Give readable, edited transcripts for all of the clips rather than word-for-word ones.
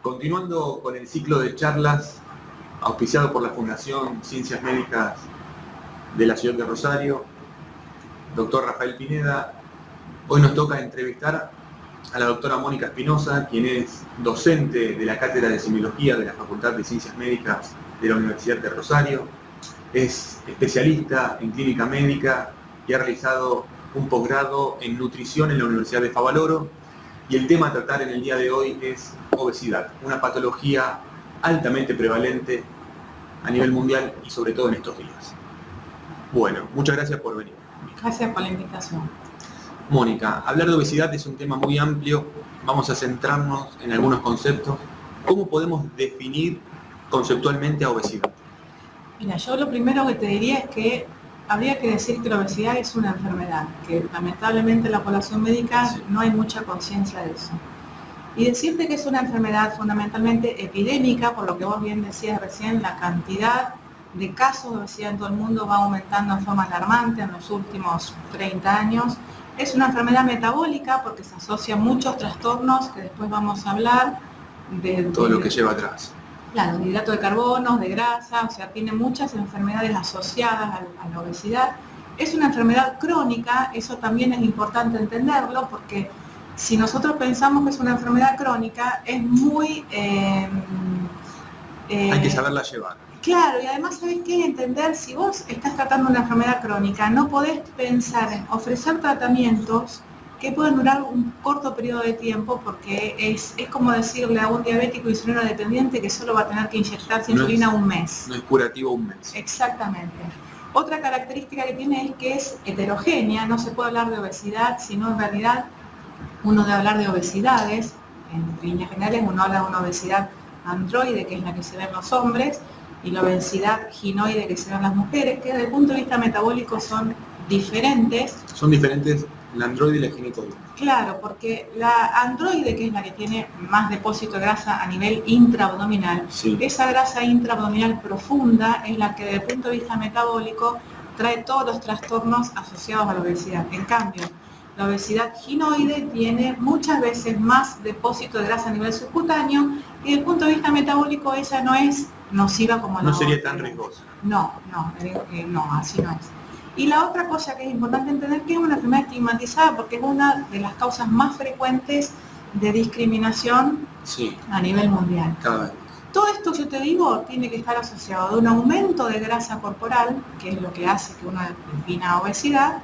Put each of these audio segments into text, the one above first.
Continuando con el ciclo de charlas auspiciado por la Fundación Ciencias Médicas de la ciudad de Rosario, doctor Rafael Pineda, hoy nos toca entrevistar a la doctora Mónica Espinosa, quien es docente de la Cátedra de Semiología de la Facultad de Ciencias Médicas de la Universidad de Rosario, es especialista en clínica médica y ha realizado un posgrado en nutrición en la Universidad de Favaloro, y el tema a tratar en el día de hoy es obesidad, una patología altamente prevalente a nivel mundial y sobre todo en estos días. Bueno, muchas gracias por venir. Gracias por la invitación. Mónica, hablar de obesidad es un tema muy amplio, vamos a centrarnos en algunos conceptos. ¿Cómo podemos definir conceptualmente a obesidad? Mira, yo lo primero que te diría es que habría que decir que la obesidad es una enfermedad, que lamentablemente en la población médica no hay mucha conciencia de eso. Y decirte que es una enfermedad fundamentalmente epidémica, por lo que vos bien decías recién, la cantidad de casos de obesidad en todo el mundo va aumentando en forma alarmante en los últimos 30 años. Es una enfermedad metabólica porque se asocia a muchos trastornos que después vamos a hablar de todo lo que lleva atrás. Claro, de hidrato de carbono, de grasa, o sea, tiene muchas enfermedades asociadas a la obesidad. Es una enfermedad crónica, eso también es importante entenderlo, porque si nosotros pensamos que es una enfermedad crónica, es muy... hay que saberla llevar. Claro, y además, ¿sabés qué? Entender, si vos estás tratando una enfermedad crónica, no podés pensar en ofrecer tratamientos que pueden durar un corto periodo de tiempo, porque es como decirle a un diabético insulino dependiente que solo va a tener que inyectarse insulina un mes. No es curativo un mes. Exactamente. Otra característica que tiene es que es heterogénea, no se puede hablar de obesidad, sino en realidad uno debe hablar de obesidades. En líneas generales uno habla de una obesidad androide, que es la que se ve en los hombres, y la obesidad ginoide, que se ve en las mujeres, que desde el punto de vista metabólico son diferentes. Son diferentes la androide y la ginecoide. Claro, porque la androide, que es la que tiene más depósito de grasa a nivel intraabdominal, sí. Esa grasa intraabdominal profunda es la que desde el punto de vista metabólico trae todos los trastornos asociados a la obesidad. En cambio, la obesidad ginoide tiene muchas veces más depósito de grasa a nivel subcutáneo y desde el punto de vista metabólico esa no es nociva como la otra. No sería tan riesgosa. No, así no es. Y la otra cosa que es importante entender que es una enfermedad estigmatizada porque es una de las causas más frecuentes de discriminación a nivel mundial. Cada vez. Todo esto, yo te digo, tiene que estar asociado a un aumento de grasa corporal, que es lo que hace que uno defina obesidad,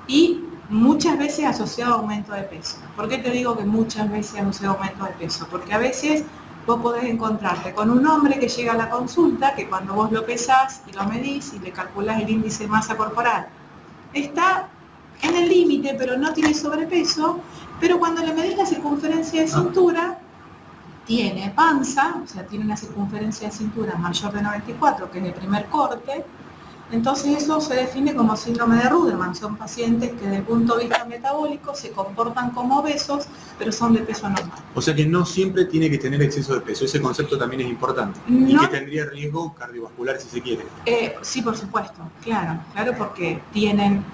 y muchas veces asociado a aumento de peso. ¿Por qué te digo que muchas veces asociado a aumento de peso? Porque a veces vos podés encontrarte con un hombre que llega a la consulta, que cuando vos lo pesás y lo medís y le calculás el índice de masa corporal, está en el límite, pero no tiene sobrepeso, pero cuando le medís la circunferencia de cintura, tiene panza, o sea, tiene una circunferencia de cintura mayor de 94, que es el primer corte. Entonces eso se define como síndrome de Ruderman. Son pacientes que desde el punto de vista metabólico se comportan como obesos, pero son de peso normal. O sea que no siempre tiene que tener exceso de peso, ese concepto también es importante. No, y que tendría riesgo cardiovascular si se quiere. Sí, por supuesto, claro, porque tienen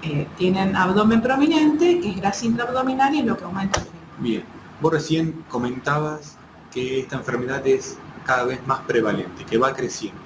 abdomen prominente, que es grasa intraabdominal y es lo que aumenta el riesgo. Bien, vos recién comentabas que esta enfermedad es cada vez más prevalente, que va creciendo.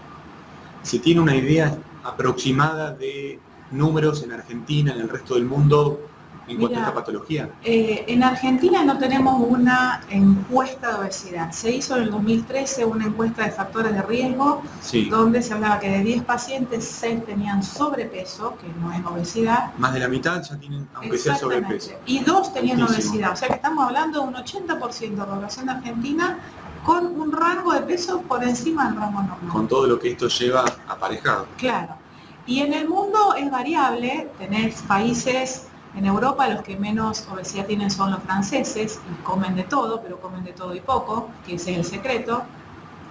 ¿Se tiene una idea aproximada de números en Argentina, en el resto del mundo, en cuanto a esta patología? En Argentina no tenemos una encuesta de obesidad. Se hizo en el 2013 una encuesta de factores de riesgo, donde se hablaba que de 10 pacientes, 6 tenían sobrepeso, que no es obesidad. Más de la mitad ya tienen, aunque sea sobrepeso. Y 2 tenían obesidad. O sea que estamos hablando de un 80% de la población argentina con un rango de peso por encima del rango normal. Con todo lo que esto lleva aparejado. Claro. Y en el mundo es variable. Tenés países en Europa, los que menos obesidad tienen son los franceses, y comen de todo, pero comen de todo y poco, que ese es el secreto.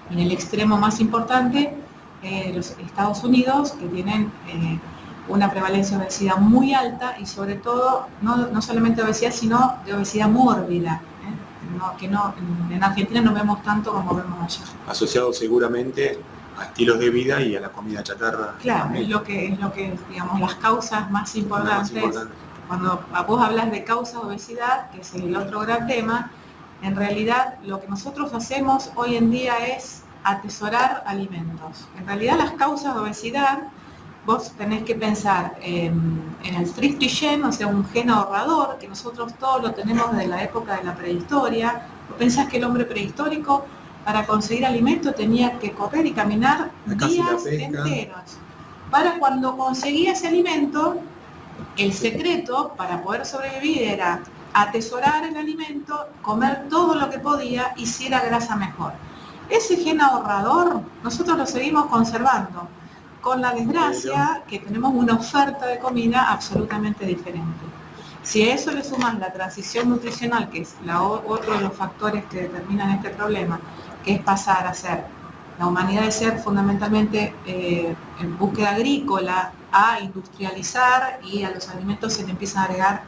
Y en el extremo más importante, los Estados Unidos, que tienen una prevalencia de obesidad muy alta y sobre todo, no solamente de obesidad, sino de obesidad mórbida. En Argentina no vemos tanto como vemos allá. Asociado seguramente a estilos de vida y a la comida chatarra. Claro, es lo que digamos, las causas más importantes. Cuando vos hablas de causas de obesidad, que es el otro gran tema, En realidad, lo que nosotros hacemos hoy en día es atesorar alimentos. En realidad, las causas de obesidad, vos tenés que pensar en el thrifty gen, o sea, un gen ahorrador, que nosotros todos lo tenemos desde la época de la prehistoria. Vos pensás que el hombre prehistórico, para conseguir alimento, tenía que correr y caminar días enteros. Para cuando conseguía ese alimento, el secreto para poder sobrevivir era atesorar el alimento, comer todo lo que podía y si era grasa mejor. Ese gen ahorrador nosotros lo seguimos conservando, con la desgracia que tenemos una oferta de comida absolutamente diferente. Si a eso le sumas la transición nutricional, que es otro de los factores que determinan este problema, que es pasar a ser la humanidad de ser fundamentalmente en búsqueda agrícola, a industrializar y a los alimentos se le empiezan a agregar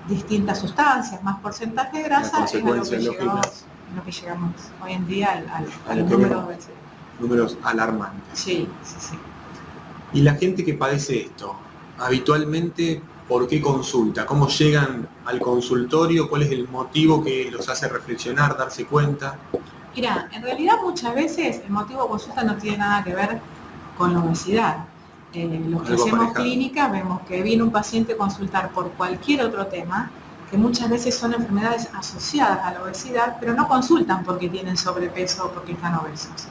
distintas sustancias, más porcentaje de grasa, es a lo que llegamos hoy en día al número de números alarmantes. Sí. Y la gente que padece esto, habitualmente, ¿por qué consulta? ¿Cómo llegan al consultorio? ¿Cuál es el motivo que los hace reflexionar, darse cuenta? Mira, en realidad muchas veces el motivo de consulta no tiene nada que ver con la obesidad. Los que hacemos clínica vemos que viene un paciente a consultar por cualquier otro tema, que muchas veces son enfermedades asociadas a la obesidad, pero no consultan porque tienen sobrepeso o porque están obesos.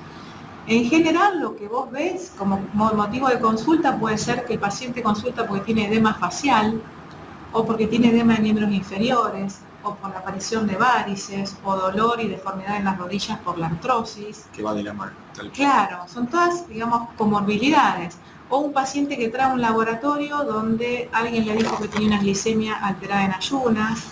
En general, lo que vos ves como motivo de consulta puede ser que el paciente consulta porque tiene edema facial, o porque tiene edema de miembros inferiores, o por la aparición de varices, o dolor y deformidad en las rodillas por la artrosis. Que va de la mano. Claro, son todas, digamos, comorbilidades. O un paciente que trae un laboratorio donde alguien le dijo que tenía una glicemia alterada en ayunas,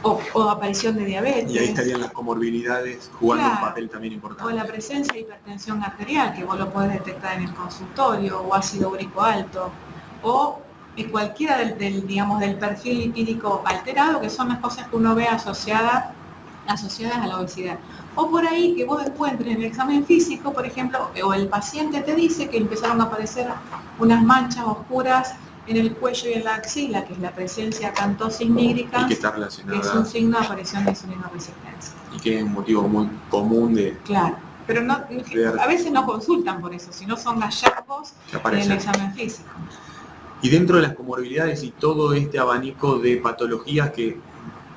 o aparición de diabetes. Y ahí estarían las comorbilidades jugando un papel también importante. O la presencia de hipertensión arterial, que vos lo podés detectar en el consultorio, o ácido úrico alto, o cualquiera del perfil lipídico alterado, que son las cosas que uno ve asociadas a la obesidad. O por ahí que vos encuentres en el examen físico, por ejemplo, o el paciente te dice que empezaron a aparecer unas manchas oscuras en el cuello y en la axila, que es la presencia acantosis nígrica, que está relacionada, que es un signo de aparición de insulinoresistencia. Y que es un motivo muy común de... Claro, pero no, a veces no consultan por eso, sino son hallazgos en el examen físico. Y dentro de las comorbilidades y todo este abanico de patologías que,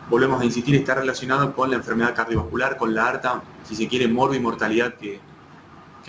volvemos a insistir, está relacionado con la enfermedad cardiovascular, con la alta, si se quiere, morbimortalidad que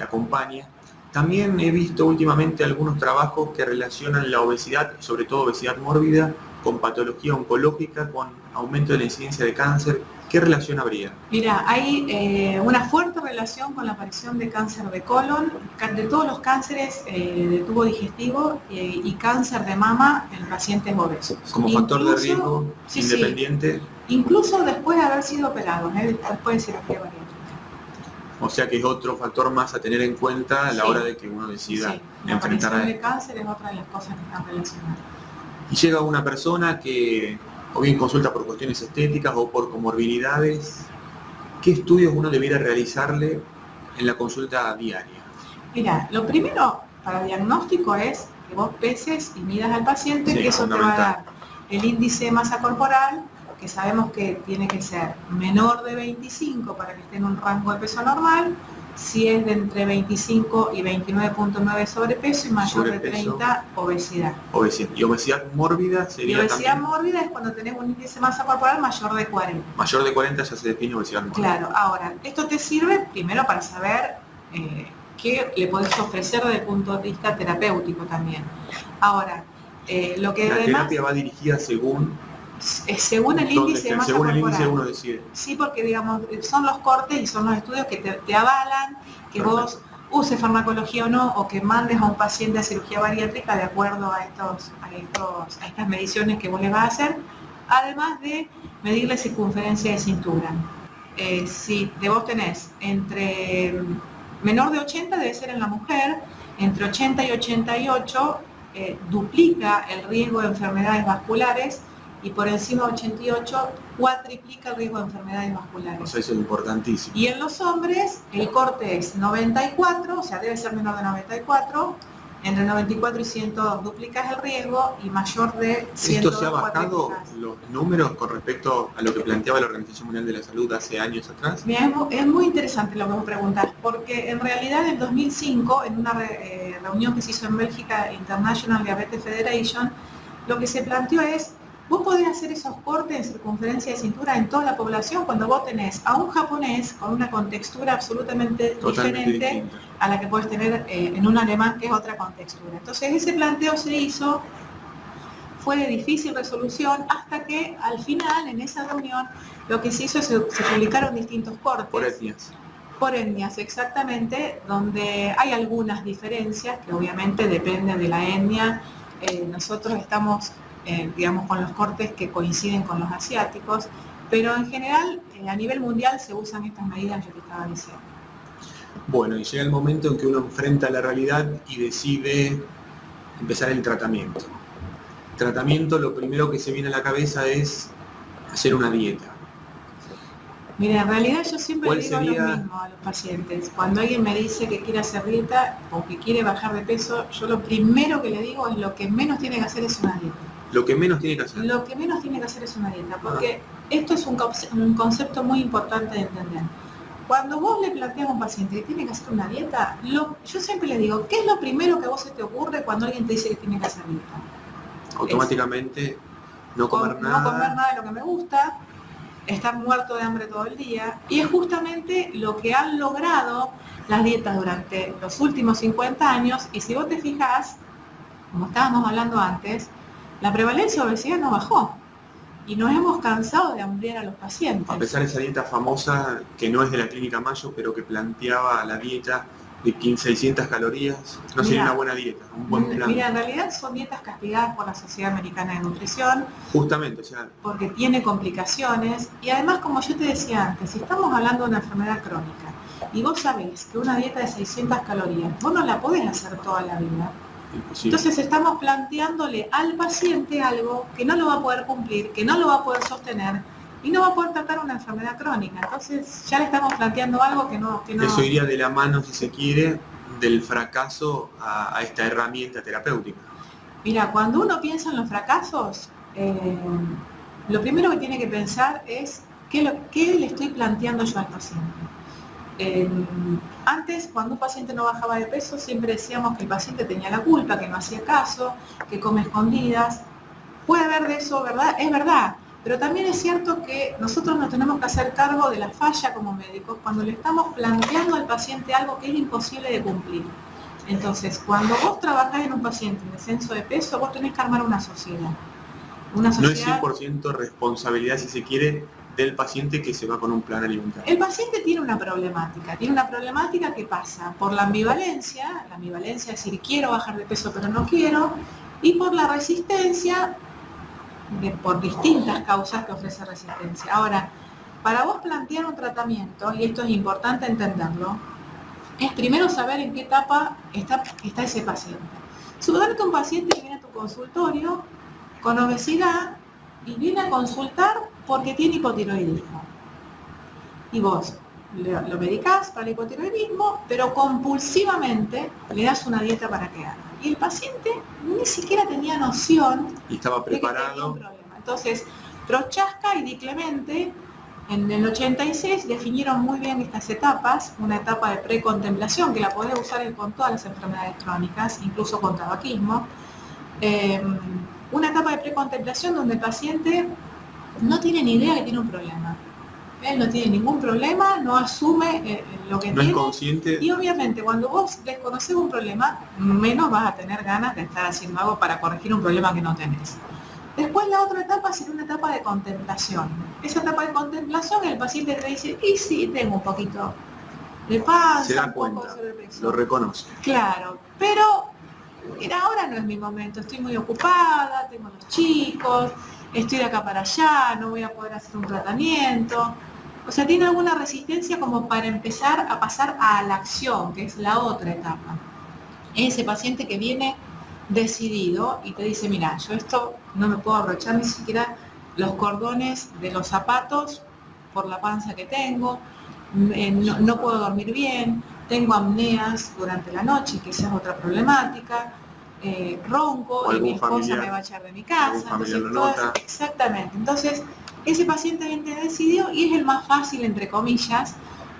acompaña. También he visto últimamente algunos trabajos que relacionan la obesidad, sobre todo obesidad mórbida, con patología oncológica, con aumento de la incidencia de cáncer. ¿Qué relación habría? Mira, hay una fuerte relación con la aparición de cáncer de colon, de todos los cánceres de tubo digestivo y cáncer de mama en pacientes obesos. Como factor de riesgo independiente. Sí. Incluso después de haber sido operados, después de cirugía bariátrica. O sea que es otro factor más a tener en cuenta a la hora de que uno decida enfrentar a él. La aparición de cáncer es otra de las cosas que están relacionadas. Y llega una persona que o bien consulta por cuestiones estéticas o por comorbilidades. ¿Qué estudios uno debiera realizarle en la consulta diaria? Mira, lo primero para diagnóstico es que vos peses y midas al paciente, que eso te va a dar el índice de masa corporal, que sabemos que tiene que ser menor de 25 para que esté en un rango de peso normal, si es de entre 25 y 29.9 sobrepeso y mayor de 30 obesidad. ¿Y obesidad mórbida sería? Y obesidad mórbida es cuando tenés un índice de masa corporal mayor de 40. Mayor de 40 ya se define obesidad mórbida. Claro, ahora, esto te sirve primero para saber qué le podés ofrecer desde el punto de vista terapéutico también. Ahora, lo que la además, terapia va dirigida según el índice de masa según corporal. El índice uno decide. Sí, porque digamos, son los cortes y son los estudios que te avalan que vos uses farmacología o no, o que mandes a un paciente a cirugía bariátrica de acuerdo a estas mediciones que vos le vas a hacer, además de medir la circunferencia de cintura. Si vos tenés entre menor de 80 debe ser en la mujer, entre 80 y 88 duplica el riesgo de enfermedades vasculares, y por encima de 88 cuatriplica el riesgo de enfermedades vasculares. O sea, eso es importantísimo. Y en los hombres el corte es 94, o sea, debe ser menor de 94, entre 94 y 102 duplicas el riesgo y mayor de 102 ¿Esto se ha bajado cuadriplicas. los números con respecto a lo que planteaba la Organización Mundial de la Salud hace años atrás? Mira, es muy interesante lo que vos preguntás, porque en realidad en 2005, en una reunión que se hizo en Bélgica, International Diabetes Federation, lo que se planteó es, vos podés hacer esos cortes en circunferencia de cintura en toda la población cuando vos tenés a un japonés con una contextura absolutamente Totalmente diferente distinta a la que podés tener en un alemán, que es otra contextura. Entonces ese planteo se hizo, fue de difícil resolución, hasta que al final, en esa reunión, lo que se hizo es se publicaron distintos cortes. por etnias. Por etnias, exactamente, donde hay algunas diferencias que obviamente dependen de la etnia. Nosotros estamos, digamos, con los cortes que coinciden con los asiáticos, pero en general, a nivel mundial se usan estas medidas, yo te estaba diciendo. Bueno, y llega el momento en que uno enfrenta la realidad y decide empezar el tratamiento. Tratamiento, lo primero que se viene a la cabeza es hacer una dieta. Mira, en realidad yo siempre ¿Cuál le digo sería? lo mismo a los pacientes. Cuando alguien me dice que quiere hacer dieta o que quiere bajar de peso, yo lo primero que le digo es lo que menos tiene que hacer es una dieta. Lo que menos tiene que hacer. Lo que menos tiene que hacer es una dieta, porque esto es un concepto muy importante de entender. Cuando vos le planteas a un paciente que tiene que hacer una dieta, yo siempre le digo, ¿qué es lo primero que a vos se te ocurre cuando alguien te dice que tiene que hacer dieta? Automáticamente no comer nada. No comer nada de lo que me gusta, estar muerto de hambre todo el día, y es justamente lo que han logrado las dietas durante los últimos 50 años, y si vos te fijás, como estábamos hablando antes, la prevalencia de obesidad no bajó, y nos hemos cansado de hambriar a los pacientes. A pesar de esa dieta famosa, que no es de la Clínica Mayo, pero que planteaba la dieta de 600 calorías, no sería una buena dieta, un buen plan. Mira, en realidad son dietas castigadas por la Sociedad Americana de Nutrición. Justamente, o sea, porque tiene complicaciones, y además, como yo te decía antes, si estamos hablando de una enfermedad crónica y vos sabés que una dieta de 600 calorías vos no la podés hacer toda la vida, imposible. entonces estamos planteándole al paciente algo que no lo va a poder cumplir, que no lo va a poder sostener y no va a poder tratar una enfermedad crónica. Entonces ya le estamos planteando algo que no... Eso iría de la mano, si se quiere, del fracaso a esta herramienta terapéutica. Mira, cuando uno piensa en los fracasos, lo primero que tiene que pensar es qué le estoy planteando yo al paciente. Antes, cuando un paciente no bajaba de peso, siempre decíamos que el paciente tenía la culpa, que no hacía caso, que come escondidas. Puede haber de eso, ¿verdad? Es verdad, pero también es cierto que nosotros nos tenemos que hacer cargo de la falla como médicos cuando le estamos planteando al paciente algo que es imposible de cumplir. Entonces, cuando vos trabajás en un paciente en descenso de peso, vos tenés que armar una sociedad. No es 100% responsabilidad, si se quiere, del paciente que se va con un plan alimentario. El paciente tiene una problemática que pasa por la ambivalencia es decir, quiero bajar de peso pero no quiero, y por la resistencia, por distintas causas que ofrece resistencia. Ahora, para vos plantear un tratamiento, y esto es importante entenderlo, es primero saber en qué etapa está ese paciente. Suponete un paciente que viene a tu consultorio con obesidad y viene a consultar porque tiene hipotiroidismo. Y vos lo medicás para el hipotiroidismo, pero compulsivamente le das una dieta para que haga. Y el paciente ni siquiera tenía noción y estaba preparado. De que tenía un problema. Entonces, Prochaska y Di Clemente en el 86 definieron muy bien estas etapas, una etapa de precontemplación que la podés usar con todas las enfermedades crónicas, incluso con tabaquismo. Una etapa de precontemplación donde el paciente no tiene ni idea que tiene un problema. Él no tiene ningún problema, no asume lo que no tiene. Es consciente. Y obviamente cuando vos desconoces un problema, menos vas a tener ganas de estar haciendo algo para corregir un problema que no tenés. Después la otra etapa será una etapa de contemplación. Esa etapa de contemplación el paciente te dice, y sí, tengo un poquito de panza, se da un poco cuenta, de sobrepeso. lo reconoce. Claro, pero mira, ahora no es mi momento, estoy muy ocupada, tengo los chicos, estoy de acá para allá, no voy a poder hacer un tratamiento. O sea, tiene alguna resistencia como para empezar a pasar a la acción, que es la otra etapa. Ese paciente que viene decidido y te dice, mira, yo esto no me puedo abrochar ni siquiera los cordones de los zapatos por la panza que tengo, no puedo dormir bien, tengo apneas durante la noche, que esa es otra problemática, ronco y mi esposa me va a echar de mi casa. Entonces, exactamente. Entonces, ese paciente viene decidido y es el más fácil, entre comillas,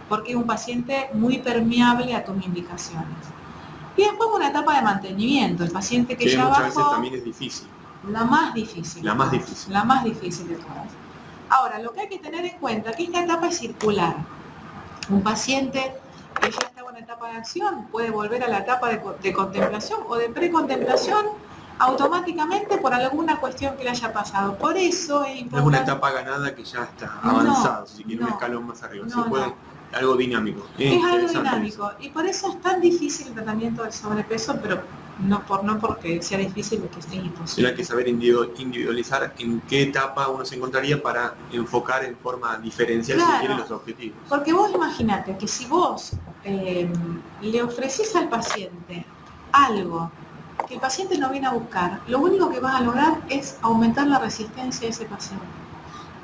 porque es un paciente muy permeable a tus indicaciones. Y después una etapa de mantenimiento, el paciente que ya muchas bajó, veces también es difícil. La más difícil de todas. Ahora, lo que hay que tener en cuenta es que esta etapa es circular. Un paciente que ya está en una etapa de acción puede volver a la etapa de contemplación o de precontemplación automáticamente por alguna cuestión que le haya pasado. Por eso es importante. No es una etapa ganada que ya está avanzada, si quiere un escalón más arriba. Se puede, algo dinámico. Es algo dinámico. Y por eso es tan difícil el tratamiento del sobrepeso, pero no porque sea difícil o que esté imposible. Hay que saber individualizar en qué etapa uno se encontraría para enfocar en forma diferencial, si quiere, los objetivos. Porque vos imaginate que si vos le ofreces al paciente algo que el paciente no viene a buscar, lo único que vas a lograr es aumentar la resistencia de ese paciente.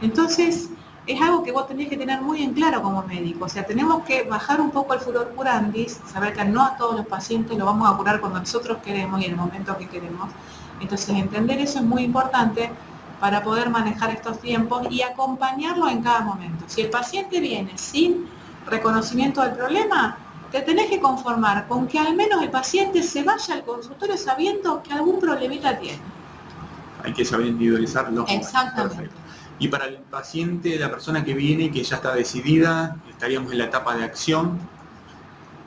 Entonces, es algo que vos tenés que tener muy en claro como médico. O sea, tenemos que bajar un poco el furor curandis, saber que no a todos los pacientes lo vamos a curar cuando nosotros queremos y en el momento que queremos. Entonces, entender eso es muy importante para poder manejar estos tiempos y acompañarlo en cada momento. Si el paciente viene sin reconocimiento del problema, te tenés que conformar con que al menos el paciente se vaya al consultorio sabiendo que algún problemita tiene. Hay que saber individualizarlo. Exactamente. Perfecto. Y para el paciente, la persona que viene, que ya está decidida, estaríamos en la etapa de acción,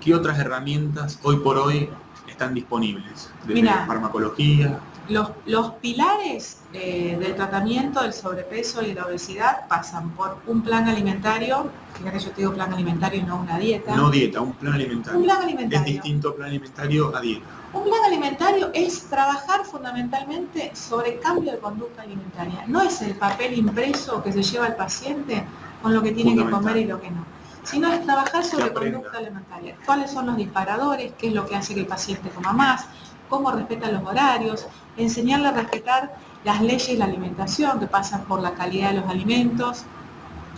¿qué otras herramientas hoy por hoy están disponibles? Desde farmacología. Los pilares del tratamiento del sobrepeso y de la obesidad pasan por un plan alimentario, fíjate, yo te digo plan alimentario y no una dieta. No dieta, un plan alimentario. Un plan alimentario. Es distinto plan alimentario a dieta. Un plan alimentario es trabajar fundamentalmente sobre cambio de conducta alimentaria. No es el papel impreso que se lleva el paciente con lo que tiene que comer y lo que no, sino es trabajar sobre conducta alimentaria. ¿Cuáles son los disparadores? ¿Qué es lo que hace que el paciente coma más? ¿Cómo respeta los horarios? Enseñarle a respetar las leyes de la alimentación que pasan por la calidad de los alimentos,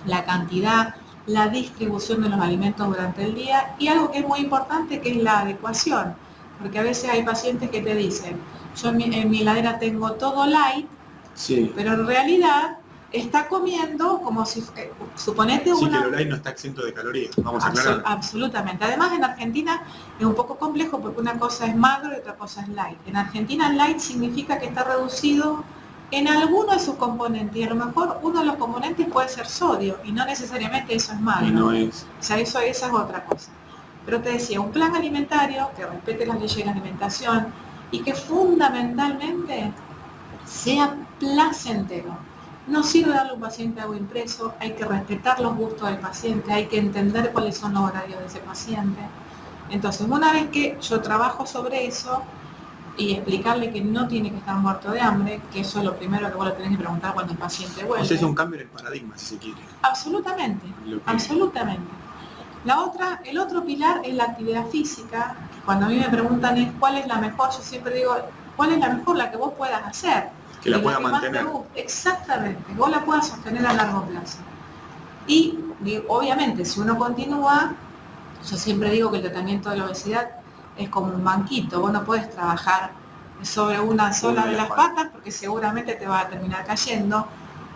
la cantidad, la distribución de los alimentos durante el día y algo que es muy importante, que es la adecuación. Porque a veces hay pacientes que te dicen, yo en mi heladera tengo todo light, sí, pero en realidad está comiendo como si, suponete sí, que el light no está exento de calorías, vamos a aclarar. Absolutamente. Además en Argentina es un poco complejo porque una cosa es magro y otra cosa es light. En Argentina light significa que está reducido en alguno de sus componentes y a lo mejor uno de los componentes puede ser sodio y no necesariamente eso es magro. Y no es. O sea, esa es otra cosa. Pero te decía, un plan alimentario que respete las leyes de la alimentación y que fundamentalmente sea placentero. No sirve darle a un paciente algo impreso, hay que respetar los gustos del paciente, hay que entender cuáles son los horarios de ese paciente. Entonces, una vez que yo trabajo sobre eso y explicarle que no tiene que estar muerto de hambre, que eso es lo primero que vos le tenés que preguntar cuando el paciente vuelve. O sea, es un cambio en el paradigma, si se quiere. Absolutamente, absolutamente. El otro pilar es la actividad física. Cuando a mí me preguntan cuál es la mejor, yo siempre digo, ¿cuál es la mejor? La que vos puedas hacer. Que la pueda mantener. Exactamente, que vos la puedas sostener a largo plazo. Y obviamente, si uno continúa, yo siempre digo que el tratamiento de la obesidad es como un banquito. Vos no podés trabajar sobre una sola de las patas porque seguramente te va a terminar cayendo.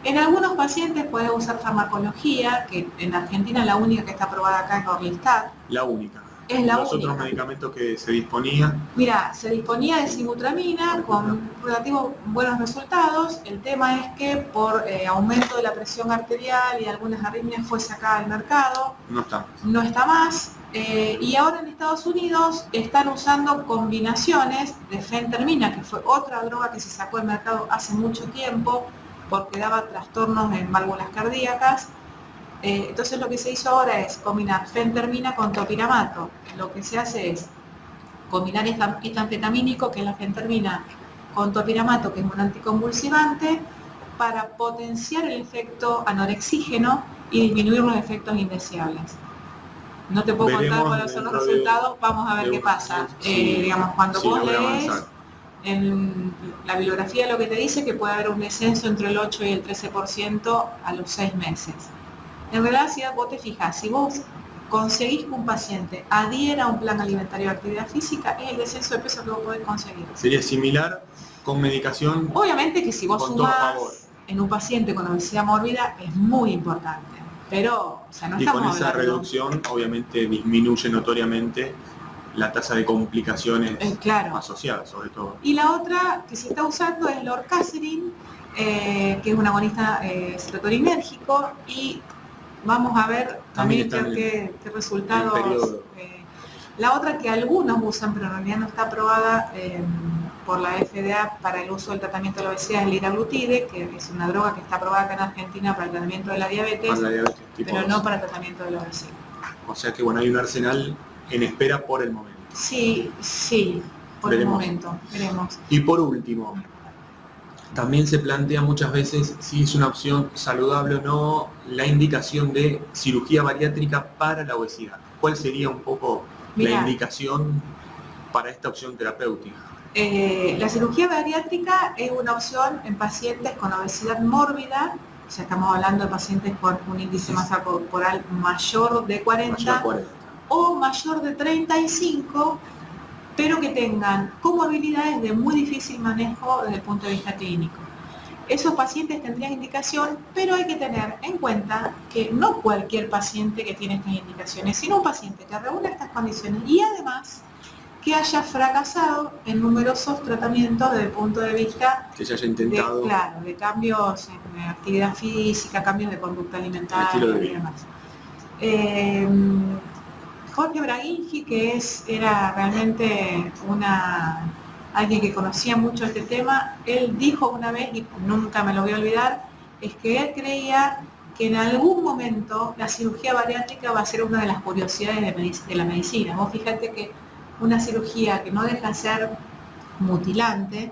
En algunos pacientes puedes usar farmacología, que en Argentina la única que está aprobada acá es Orlistat. La única. Es la Los única. Otros medicamentos que se disponía. Mira, se disponía de sibutramina con relativos buenos resultados. El tema es que por aumento de la presión arterial y algunas arritmias fue sacada del mercado. No está más. Y ahora en Estados Unidos están usando combinaciones de fentermina, que fue otra droga que se sacó del mercado hace mucho tiempo porque daba trastornos en válvulas cardíacas. Entonces lo que se hizo ahora es combinar fentermina con topiramato. Lo que se hace es combinar este anfetamínico, que es la fentermina, con topiramato, que es un anticonvulsivante, para potenciar el efecto anorexígeno y disminuir los efectos indeseables. No te puedo contar cuáles son los resultados, vamos a ver qué pasa. Digamos, cuando vos lees en la bibliografía, lo que te dice que puede haber un descenso entre el 8 y el 13% a los 6 meses. En realidad, si vos te fijas, si vos conseguís que un paciente adhiera a un plan alimentario de actividad física, es el descenso de peso que vos podés conseguir. Sería similar con medicación. Obviamente que si vos con todo a sumás favor. en un paciente con obesidad mórbida es muy importante, pero o sea, no Y estamos con esa hablando- reducción obviamente disminuye notoriamente la tasa de complicaciones claro. asociadas, sobre todo. Y la otra que se está usando es el orcaserin, que es un agonista serotoninérgico, y vamos a ver también qué resultados. La otra que algunos usan, pero en realidad no está aprobada por la FDA para el uso del tratamiento de la obesidad, es el liraglutide, que es una droga que está aprobada acá en Argentina para el tratamiento de la diabetes, tipo pero 2. no para el tratamiento de la obesidad. O sea que bueno, hay un arsenal en espera por el momento. Sí, por el momento, veremos. Y por último, también se plantea muchas veces si es una opción saludable o no la indicación de cirugía bariátrica para la obesidad. ¿Cuál sería un poco la indicación para esta opción terapéutica? La cirugía bariátrica es una opción en pacientes con obesidad mórbida, o sea, estamos hablando de pacientes con un índice de masa corporal mayor de 40, o mayor de 35, pero que tengan comorbilidades de muy difícil manejo desde el punto de vista clínico. Esos pacientes tendrían indicación, pero hay que tener en cuenta que no cualquier paciente que tiene estas indicaciones, sino un paciente que reúne estas condiciones y además que haya fracasado en numerosos tratamientos desde el punto de vista que se haya intentado de cambios en actividad física, cambios de conducta alimentaria y demás. Jorge Bragingi, que era realmente alguien que conocía mucho este tema, él dijo una vez, y nunca me lo voy a olvidar, es que él creía que en algún momento la cirugía bariátrica va a ser una de las curiosidades de la medicina. Vos fíjate que una cirugía que no deja de ser mutilante,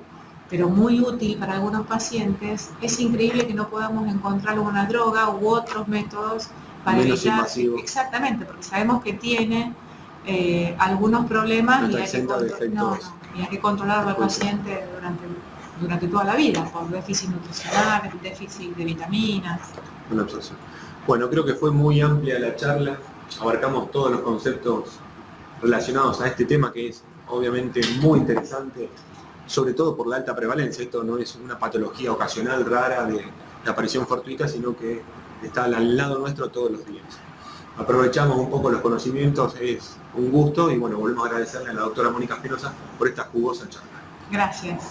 pero muy útil para algunos pacientes, es increíble que no podamos encontrar una droga u otros métodos para evitar. Exactamente, porque sabemos que tiene algunos problemas y hay que controlarlo al paciente durante toda la vida, por déficit nutricional, déficit de vitaminas. Bueno, creo que fue muy amplia la charla, abarcamos todos los conceptos relacionados a este tema que es obviamente muy interesante, sobre todo por la alta prevalencia. Esto no es una patología ocasional rara de aparición fortuita, sino que está al lado nuestro todos los días. Aprovechamos un poco los conocimientos, es un gusto y bueno, volvemos a agradecerle a la doctora Mónica Espinosa por esta jugosa charla. Gracias.